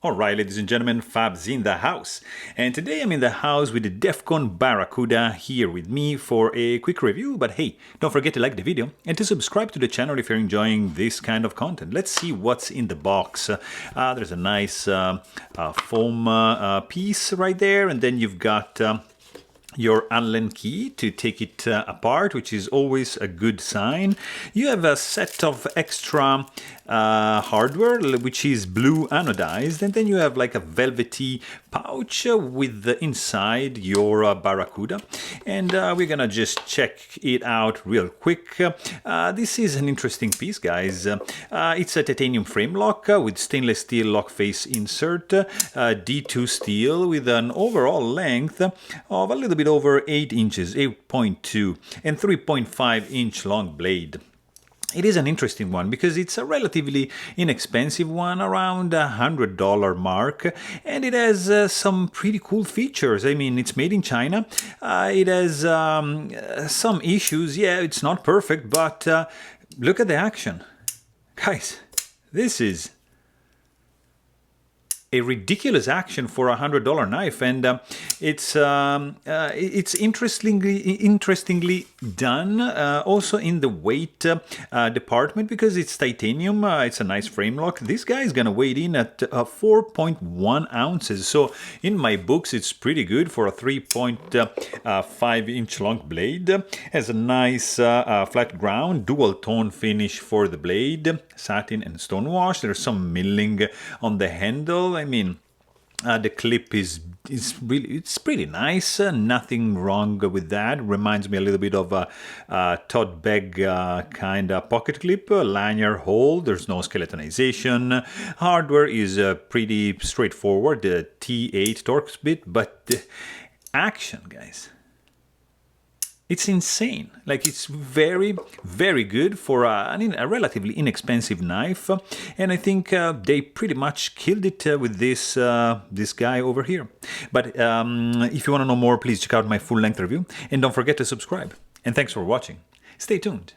Alright, ladies and gentlemen, Fab's in the house. And today I'm in the house with the Defcon Barracuda here with me for a quick review. But hey, don't forget to like the video and to subscribe to the channel if you're enjoying this kind of content. Let's see what's in the box. There's a nice foam piece right there, and then you've got your Allen key to take it apart, which is always a good sign. You have a set of extra hardware, which is blue anodized, and then you have like a velvety pouch with inside your Barracuda. And we're gonna just check it out real quick. This is an interesting piece, guys. It's a titanium frame lock with stainless steel lock face insert, D2 steel with an overall length of a little bit over 8 inches, 8.2, and 3.5 inch long blade. It is an interesting one because it's a relatively inexpensive one, around $100 mark, and it has some pretty cool features. I mean, it's made in China. It has some issues. Yeah, it's not perfect, but look at the action. Guys, this is a ridiculous action for a $100 knife, and it's interestingly done. Also in the weight department, because it's titanium. It's a nice frame lock. This guy is gonna weigh in at 4.1 ounces. So in my books, it's pretty good for a 3.5 inch long blade. Has a nice flat ground, dual tone finish for the blade, satin and stone wash. There's some milling on the handle. I mean, the clip is pretty nice. Nothing wrong with that. Reminds me a little bit of a tote bag kind of pocket clip. Lanyard hole. There's no skeletonization. Hardware is pretty straightforward. The T8 Torx bit, but the action, guys, it's insane. Like, it's very, very good for a relatively inexpensive knife, and I think they pretty much killed it with this guy over here. But if you want to know more, please check out my full-length review, and don't forget to subscribe. And thanks for watching. Stay tuned.